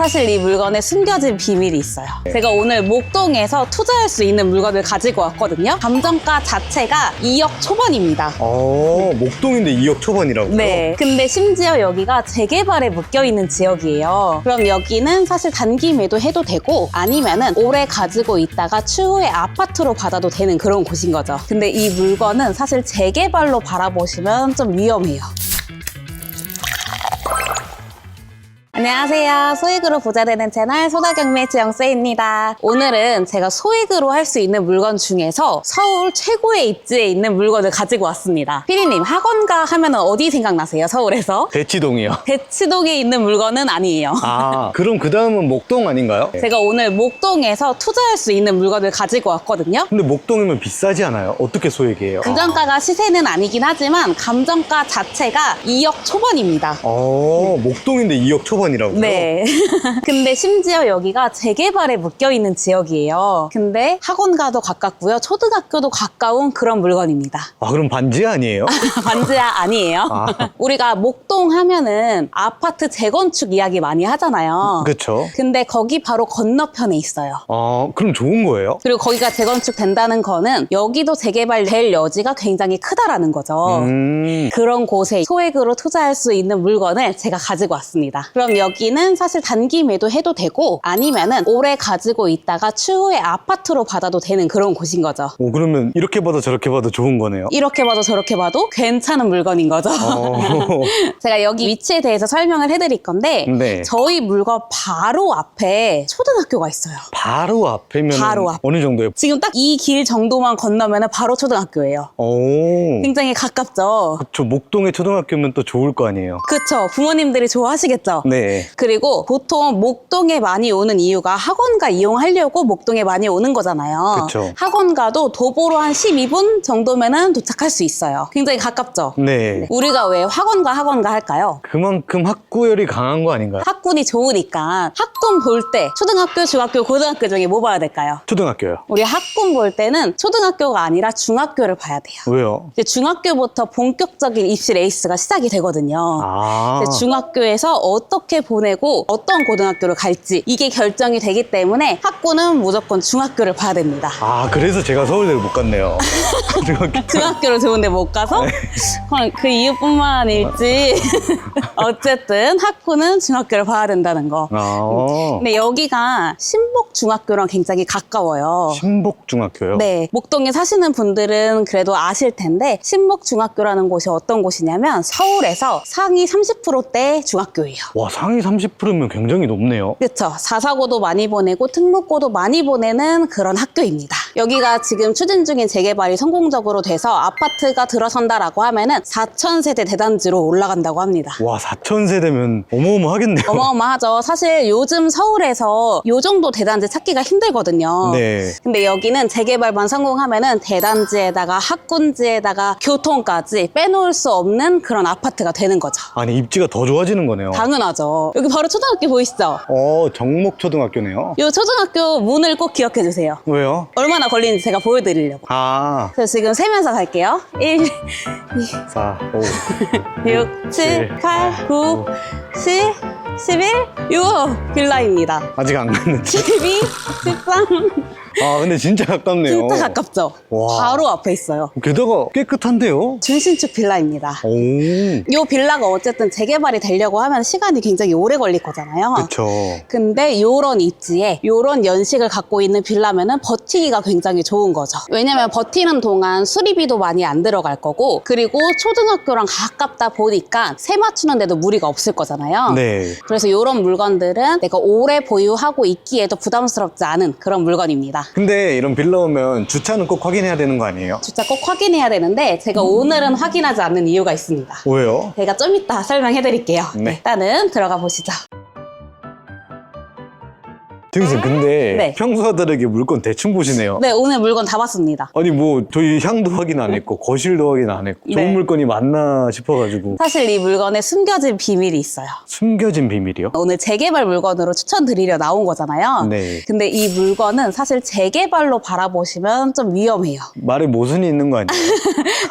사실 이 물건에 숨겨진 비밀이 있어요. 제가 오늘 목동에서 투자할 수 있는 물건을 가지고 왔거든요. 감정가 자체가 2억 초반입니다. 목동인데 2억 초반이라고요? 네. 근데 심지어 여기가 재개발에 묶여있는 지역이에요. 그럼 여기는 사실 단기 매도해도 되고 아니면은 오래 가지고 있다가 추후에 아파트로 받아도 되는 그런 곳인 거죠. 근데 이 물건은 사실 재개발로 바라보시면 좀 위험해요. 안녕하세요. 소액으로 부자 되는 채널 소다경매 지영쌤입니다. 오늘은 제가 소액으로 할 수 있는 물건 중에서 서울 최고의 입지에 있는 물건을 가지고 왔습니다. 피디님, 학원가 하면 어디 생각나세요? 서울에서? 대치동이요. 대치동에 있는 물건은 아니에요. 그럼 그 다음은 목동 아닌가요? 제가 오늘 목동에서 투자할 수 있는 물건을 가지고 왔거든요. 근데 목동이면 비싸지 않아요? 어떻게 소액이에요? 감정가가 시세는 아니긴 하지만 감정가 자체가 2억 초반입니다. 목동인데 2억 초반이라고요? 네. 근데 심지어 여기가 재개발에 묶여있는 지역이에요. 근데 학원가도 가깝고요. 초등학교도 가까운 그런 물건입니다. 그럼 반지 아니에요? 반지하 아니에요. 우리가 목동 하면은 아파트 재건축 이야기 많이 하잖아요. 그렇죠. 근데 거기 바로 건너편에 있어요. 그럼 좋은 거예요? 그리고 거기가 재건축 된다는 거는 여기도 재개발될 여지가 굉장히 크다라는 거죠. 그런 곳에 소액으로 투자할 수 있는 물건을 제가 가지고 왔습니다. 그럼 여기는 사실 단기 매도해도 되고 아니면은 오래 가지고 있다가 추후에 아파트로 받아도 되는 그런 곳인 거죠. 그러면 이렇게 봐도 저렇게 봐도 좋은 거네요? 이렇게 봐도 저렇게 봐도 괜찮은 물건인 거죠. 제가 여기 위치에 대해서 설명을 해드릴 건데 네. 저희 물건 바로 앞에 초등학교가 있어요. 바로 앞이면 바로 앞. 어느 정도예요? 지금 딱 이 길 정도만 건너면 바로 초등학교예요. 굉장히 가깝죠. 저 목동에 초등학교면 또 좋을 거 아니에요? 그쵸. 부모님들이 좋아하시겠죠. 네. 그리고 보통 목동에 많이 오는 이유가 학원가 이용하려고 목동에 많이 오는 거잖아요. 그쵸. 학원가도 도보로 한 12분 정도면은 도착할 수 있어요. 굉장히 가깝죠. 네. 우리가 왜 학원가 할까요? 그만큼 학구열이 강한 거 아닌가요? 학군이 좋으니까 학군 볼 때 초등학교, 중학교, 고등학교 중에 뭐 봐야 될까요? 초등학교요. 우리 학군 볼 때는 초등학교가 아니라 중학교를 봐야 돼요. 왜요? 이제 중학교부터 본격적인 입시 레이스가 시작이 되거든요. 이제 중학교에서 어떻게 보내고 어떤 고등학교를 갈지 이게 결정이 되기 때문에 학군은 무조건 중학교를 봐야 됩니다. 그래서 제가 서울대를 못 갔네요. 중학교를 좋은데 못 가서 그냥 그 이유뿐만 아닐지 어쨌든 학군은 중학교를 봐야 된다는 거. 근데 여기가 신복중학교랑 굉장히 가까워요. 신복중학교요? 네, 목동에 사시는 분들은 그래도 아실 텐데 신복중학교라는 곳이 어떤 곳이냐면 서울에서 상위 30%대 중학교예요. 와, 상위 30%면 굉장히 높네요. 그렇죠. 4사고도 많이 보내고 특목고도 많이 보내는 그런 학교입니다. 여기가 지금 추진 중인 재개발이 성공적으로 돼서 아파트가 들어선다라고 하면은 4,000세대 대단지로 올라간다고 합니다. 와, 4,000세대면 어마어마하겠네요. 어마어마하죠. 사실 요즘 서울에서 요 정도 대단지 찾기가 힘들거든요. 네. 근데 여기는 재개발만 성공하면은 대단지에다가 학군지에다가 교통까지 빼놓을 수 없는 그런 아파트가 되는 거죠. 아니, 입지가 더 좋아지는 거네요. 당연하죠. 여기 바로 초등학교 보이시죠? 정목초등학교네요. 이 초등학교 문을 꼭 기억해 주세요. 왜요? 얼마나 걸리는지 제가 보여드리려고. 그래서 지금 세면서 갈게요. 1, 2, 4, 5, 6, 7, 8, 9, 10, 11. 이거 빌라입니다. 아직 안 갔는데. 12, 13. 근데 진짜 가깝네요. 진짜 가깝죠? 와. 바로 앞에 있어요. 게다가 깨끗한데요? 준신축 빌라입니다. 이 빌라가 어쨌든 재개발이 되려고 하면 시간이 굉장히 오래 걸릴 거잖아요. 그쵸. 근데 요런 입지에 요런 연식을 갖고 있는 빌라면은 버티기가 굉장히 좋은 거죠. 왜냐면 버티는 동안 수리비도 많이 안 들어갈 거고 그리고 초등학교랑 가깝다 보니까 세 맞추는데도 무리가 없을 거잖아요. 네. 그래서 요런 물건들은 내가 오래 보유하고 있기에도 부담스럽지 않은 그런 물건입니다. 근데 이런 빌라 오면 주차는 꼭 확인해야 되는 거 아니에요? 주차 꼭 확인해야 되는데 제가 오늘은 확인하지 않는 이유가 있습니다. 왜요? 제가 좀 이따 설명해 드릴게요. 네. 일단은 들어가 보시죠. 등신 근데 네. 평소들에게 물건 대충 보시네요. 네, 오늘 물건 다 봤습니다. 아니 뭐 저희 향도 확인 안 했고 거실도 확인 안 했고 좋은 네. 물건이 맞나 싶어가지고. 사실 이 물건에 숨겨진 비밀이 있어요. 숨겨진 비밀이요? 오늘 재개발 물건으로 추천드리려 나온 거잖아요. 네. 근데 이 물건은 사실 재개발로 바라보시면 좀 위험해요. 말에 모순이 있는 거 아니에요?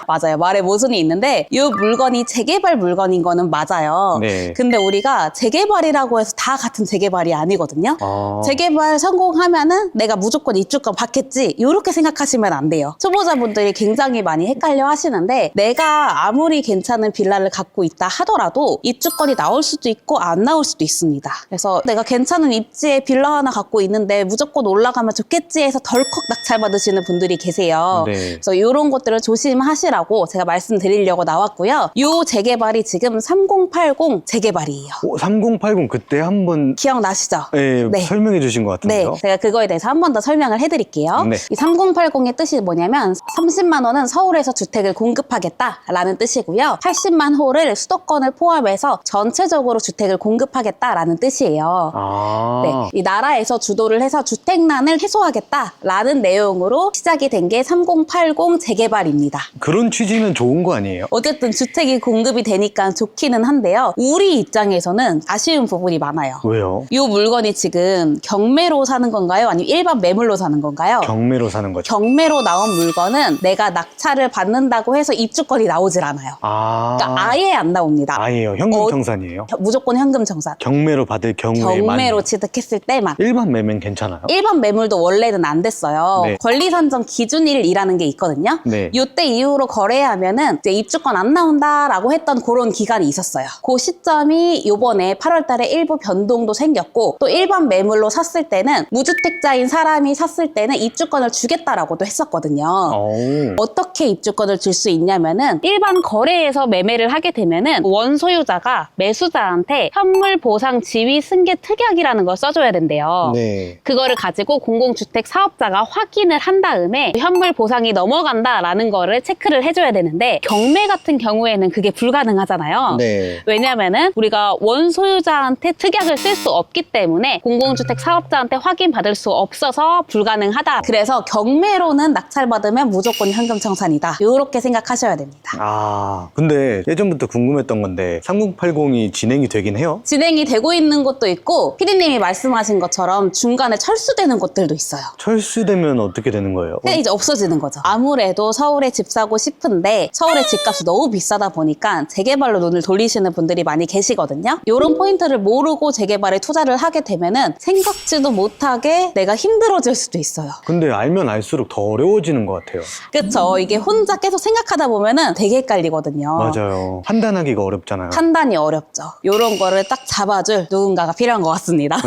맞아요. 말에 모순이 있는데 이 물건이 재개발 물건인 거는 맞아요. 네. 근데 우리가 재개발이라고 해서 다 같은 재개발이 아니거든요. 아. 재개발 성공하면은 내가 무조건 입주권 받겠지 이렇게 생각하시면 안 돼요. 초보자분들이 굉장히 많이 헷갈려 하시는데 내가 아무리 괜찮은 빌라를 갖고 있다 하더라도 입주권이 나올 수도 있고 안 나올 수도 있습니다. 그래서 내가 괜찮은 입지에 빌라 하나 갖고 있는데 무조건 올라가면 좋겠지 해서 덜컥 낙찰받으시는 분들이 계세요. 네. 그래서 이런 것들을 조심하시라고 제가 말씀드리려고 나왔고요. 이 재개발이 지금 3080 재개발이에요. 3080 그때 한번 기억나시죠? 네. 설명해 주신 것 네, 같은데요. 제가 그거에 대해서 한 번 더 설명을 해드릴게요. 네. 이 3080의 뜻이 뭐냐면 30만 원은 서울에서 주택을 공급하겠다라는 뜻이고요. 80만 호를 수도권을 포함해서 전체적으로 주택을 공급하겠다라는 뜻이에요. 아. 네, 이 나라에서 주도를 해서 주택난을 해소하겠다라는 내용으로 시작이 된 게 3080 재개발입니다. 그런 취지는 좋은 거 아니에요? 어쨌든 주택이 공급이 되니까 좋기는 한데요. 우리 입장에서는 아쉬운 부분이 많아요. 왜요? 이 물건이 지금 경매로 사는 건가요? 아니면 일반 매물로 사는 건가요? 경매로 사는 거죠. 경매로 나온 물건은 내가 낙찰을 받는다고 해서 입주권이 나오질 않아요. 아. 그러니까 아예 안 나옵니다. 아예요. 현금 청산이에요. 무조건 현금 청산. 경매로 받을 경우에만. 경매로 취득했을 때만. 일반 매매는 괜찮아요? 일반 매물도 원래는 안 됐어요. 네. 권리 산정 기준일이라는 게 있거든요. 네. 이때 이후로 거래하면은 이제 입주권 안 나온다라고 했던 그런 기간이 있었어요. 그 시점이 이번에 8월 달에 일부 변동도 생겼고 또 일반 매물로 샀을 때는 무주택자인 사람이 샀을 때는 입주권을 주겠다라고도 했었거든요. 오. 어떻게 입주권을 줄 수 있냐면은 일반 거래에서 매매를 하게 되면은 원소유자가 매수자한테 현물 보상 지위 승계 특약이라는 걸 써줘야 된대요. 네. 그거를 가지고 공공주택 사업자가 확인을 한 다음에 현물 보상이 넘어간다라는 거를 체크를 해줘야 되는데 경매 같은 경우에는 그게 불가능하잖아요. 네. 왜냐면은 우리가 원소유자한테 특약을 쓸 수 없기 때문에 공공주택 사업자한테 확인받을 수 없어서 불가능하다. 그래서 경매로는 낙찰받으면 무조건 현금 청산이다. 이렇게 생각하셔야 됩니다. 아, 근데 예전부터 궁금했던 건데 3080이 진행이 되긴 해요? 진행이 되고 있는 것도 있고 피디님이 말씀하신 것처럼 중간에 철수되는 것들도 있어요. 철수되면 어떻게 되는 거예요? 그게 이제 없어지는 거죠. 아무래도 서울에 집 사고 싶은데 서울의 집값이 너무 비싸다 보니까 재개발로 눈을 돌리시는 분들이 많이 계시거든요. 이런 포인트를 모르고 재개발에 투자를 하게 되면은 생각지도 못하게 내가 힘들어질 수도 있어요. 근데 알면 알수록 더 어려워지는 것 같아요. 그쵸? 이게 혼자 계속 생각하다 보면은 되게 헷갈리거든요. 맞아요. 판단하기가 어렵잖아요. 판단이 어렵죠. 이런 거를 딱 잡아줄 누군가가 필요한 것 같습니다.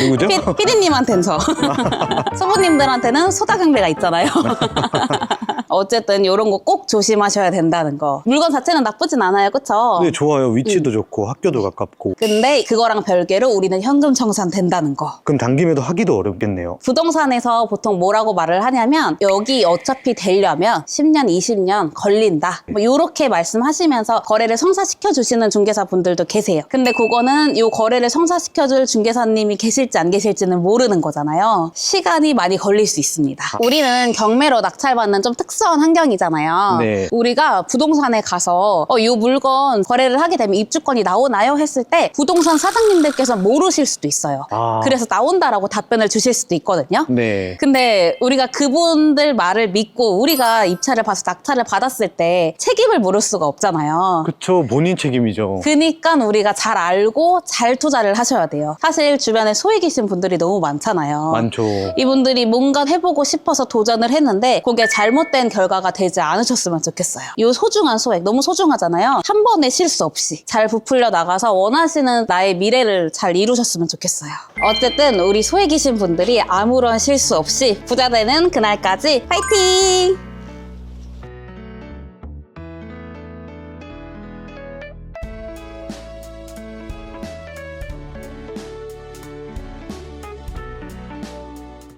누구죠? 피디님한테는 저. 소부님들한테는 소다경배가 있잖아요. 어쨌든 이런 거 꼭 조심하셔야 된다는 거. 물건 자체는 나쁘진 않아요. 그쵸? 네, 좋아요. 위치도 좋고 학교도 가깝고. 근데 그거랑 별개로 우리는 현금 청산 된다는 거. 그럼 단김에도 하기도 어렵겠네요. 부동산에서 보통 뭐라고 말을 하냐면 여기 어차피 되려면 10년, 20년 걸린다. 뭐 이렇게 말씀하시면서 거래를 성사시켜 주시는 중개사 분들도 계세요. 근데 그거는 이 거래를 성사시켜 줄 중개사님이 계실지 안 계실지는 모르는 거잖아요. 시간이 많이 걸릴 수 있습니다. 우리는 경매로 낙찰받는 좀 특수한 환경이잖아요. 네. 우리가 부동산에 가서 이 물건 거래를 하게 되면 입주권이 나오나요? 했을 때 부동산 사장님들께서 모르실 수도 있어요. 아. 그래서 나온다라고 답변을 주실 수도 있거든요. 네. 근데 우리가 그분들 말을 믿고 우리가 입찰을 봐서 낙찰을 받았을 때 책임을 물을 수가 없잖아요. 그쵸. 본인 책임이죠. 그니까 우리가 잘 알고 잘 투자를 하셔야 돼요. 사실 주변에 소액이신 분들이 너무 많잖아요. 많죠. 이분들이 뭔가 해보고 싶어서 도전을 했는데 그게 잘못된 결과가 되지 않으셨으면 좋겠어요. 이 소중한 소액 너무 소중하잖아요. 한 번에 실수 없이 잘 부풀려 나가서 원하시는 나의 미래를 잘 이루셨으면 좋겠어요. 어쨌든 우리 소액이신 분들이 아무런 실수 없이 부자 되는 그날까지 파이팅!